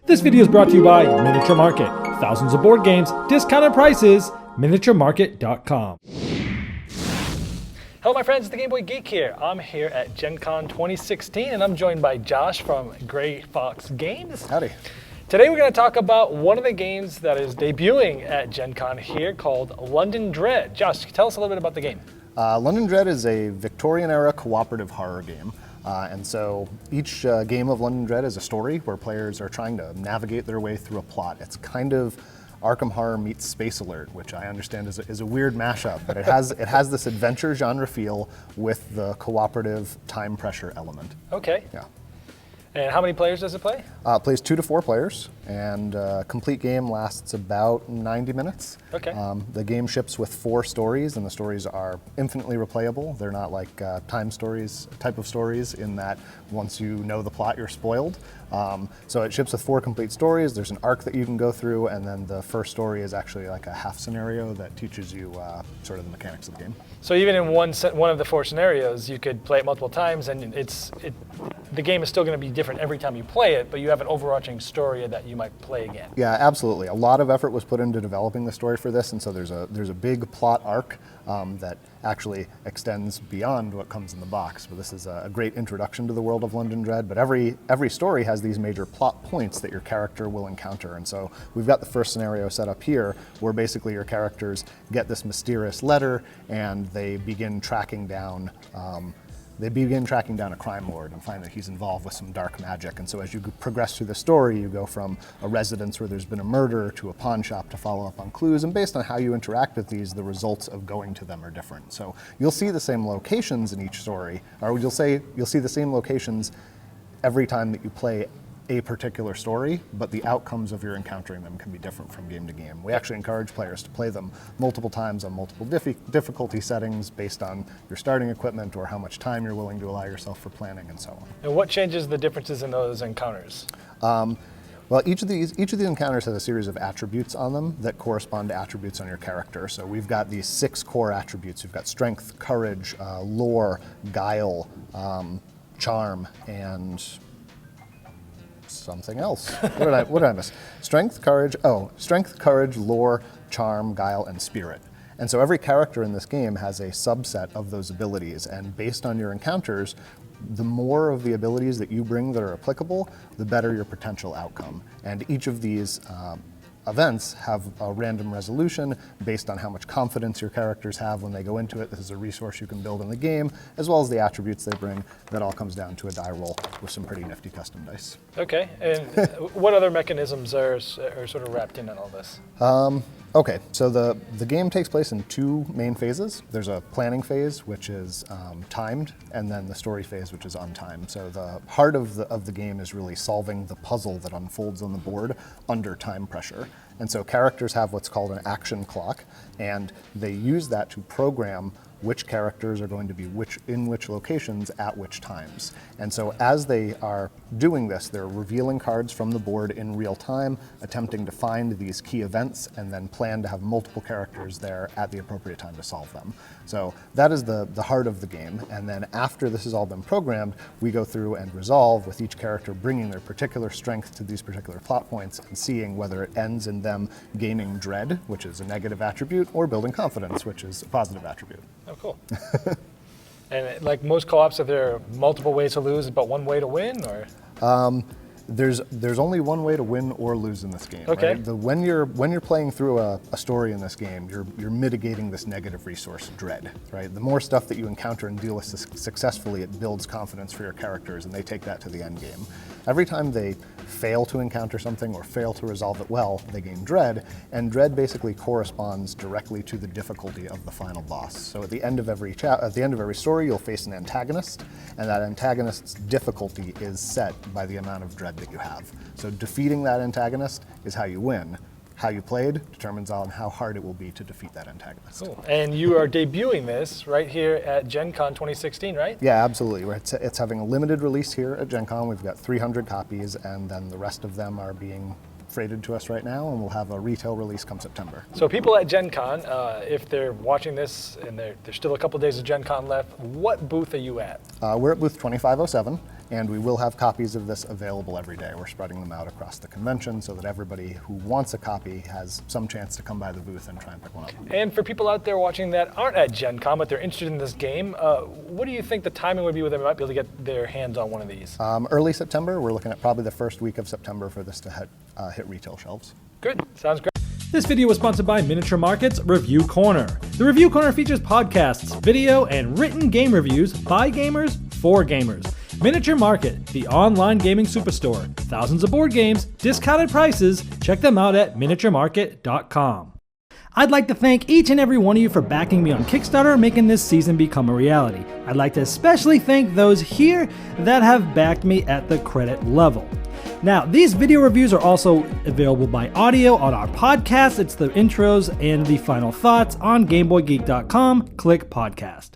This video is brought to you by Miniature Market. Thousands of board games, discounted prices, miniaturemarket.com. Hello my friends, the Game Boy Geek here. I'm here at Gencon 2016 and I'm joined by Josh from Gray Fox Games. Howdy. Today we're going to talk about one of the games that is debuting at Gencon here called London Dread. Josh, tell us a little bit about the game. London Dread is a Victorian-era cooperative horror game. And so each game of London Dread is a story where players are trying to navigate their way through a plot. It's kind of Arkham Horror meets Space Alert, which I understand is a weird mashup, but it has this adventure genre feel with the cooperative time pressure element. Okay. Yeah. And how many players does it play? It plays 2 to 4 players, and complete game lasts about 90 minutes. Okay. The game ships with 4 stories, and the stories are infinitely replayable. They're not like time stories, type of stories, in that once you know the plot, you're spoiled. So it ships with 4 complete stories. There's an arc that you can go through, and then the first story is actually like a half scenario that teaches you sort of the mechanics of the game. So even in one of the 4 scenarios, you could play it multiple times, and the game is still going to be different every time you play it, but you have an overarching story that you might play again. Yeah, absolutely. A lot of effort was put into developing the story for this, and so there's a big plot arc that actually extends beyond what comes in the box. But this is a great introduction to the world of London Dread. But every story has these major plot points that your character will encounter, and so we've got the first scenario set up here, where basically your characters get this mysterious letter, and they begin tracking down. A crime lord and find that he's involved with some dark magic. And so as you progress through the story, you go from a residence where there's been a murder to a pawn shop to follow up on clues. And based on how you interact with these, the results of going to them are different. So you'll see the same locations in each story, or you'll see the same locations every time that you play a particular story, but the outcomes of your encountering them can be different from game to game. We actually encourage players to play them multiple times on multiple difficulty settings based on your starting equipment or how much time you're willing to allow yourself for planning and so on. And what changes the differences in those encounters? Well, each of these encounters has a series of attributes on them that correspond to attributes on your character. So we've got these 6 core attributes. We've got strength, courage, lore, guile, charm, and something else. What did I miss? Strength, courage, lore, charm, guile, and spirit. And so every character in this game has a subset of those abilities, and based on your encounters, the more of the abilities that you bring that are applicable, the better your potential outcome. And each of these events have a random resolution based on how much confidence your characters have when they go into it. This is a resource you can build in the game, as well as the attributes they bring. That all comes down to a die roll with some pretty nifty custom dice. Okay, and what other mechanisms are sort of wrapped in all this? Okay, so the game takes place in 2 main phases. There's a planning phase, which is timed, and then the story phase, which is untimed. So the heart of the game is really solving the puzzle that unfolds on the board under time pressure. And so characters have what's called an action clock, and they use that to program which characters are going to be in which locations at which times. And so as they are doing this, they're revealing cards from the board in real time, attempting to find these key events, and then plan to have multiple characters there at the appropriate time to solve them. So that is the heart of the game. And then after this has all been programmed, we go through and resolve with each character bringing their particular strength to these particular plot points and seeing whether it ends in them gaining dread, which is a negative attribute, or building confidence, which is a positive attribute. Oh, cool. And like most co-ops, are there multiple ways to lose but one way to win, or? There's only one way to win or lose in this game. Okay. Right? When you're playing through a story in this game, you're mitigating this negative resource dread. Right. The more stuff that you encounter and deal with successfully, it builds confidence for your characters, and they take that to the end game. Every time they fail to encounter something or fail to resolve it well, they gain dread, and dread basically corresponds directly to the difficulty of the final boss. So at the end of every story, you'll face an antagonist, and that antagonist's difficulty is set by the amount of dread that you have. So defeating that antagonist is how you win. How you played determines on how hard it will be to defeat that antagonist. Cool. And you are debuting this right here at Gencon 2016, right? Yeah, absolutely. It's having a limited release here at Gencon. We've got 300 copies, and then the rest of them are being freighted to us right now, and we'll have a retail release come September. So people at Gencon, if they're watching this and there's still a couple days of Gencon left, what booth are you at? We're at booth 2507, And we will have copies of this available every day. We're spreading them out across the convention so that everybody who wants a copy has some chance to come by the booth and try and pick one up. And for people out there watching that aren't at Gen Con, but they're interested in this game, what do you think the timing would be where they might be able to get their hands on one of these? Early September. We're looking at probably the first week of September for this to hit retail shelves. Good. Sounds great. This video was sponsored by Miniature Market's Review Corner. The Review Corner features podcasts, video, and written game reviews by gamers for gamers. Miniature Market, the online gaming superstore. Thousands of board games, discounted prices. Check them out at miniaturemarket.com. I'd like to thank each and every one of you for backing me on Kickstarter and making this season become a reality. I'd like to especially thank those here that have backed me at the credit level. Now, these video reviews are also available by audio on our podcast. It's the intros and the final thoughts on GameBoyGeek.com. Click podcast.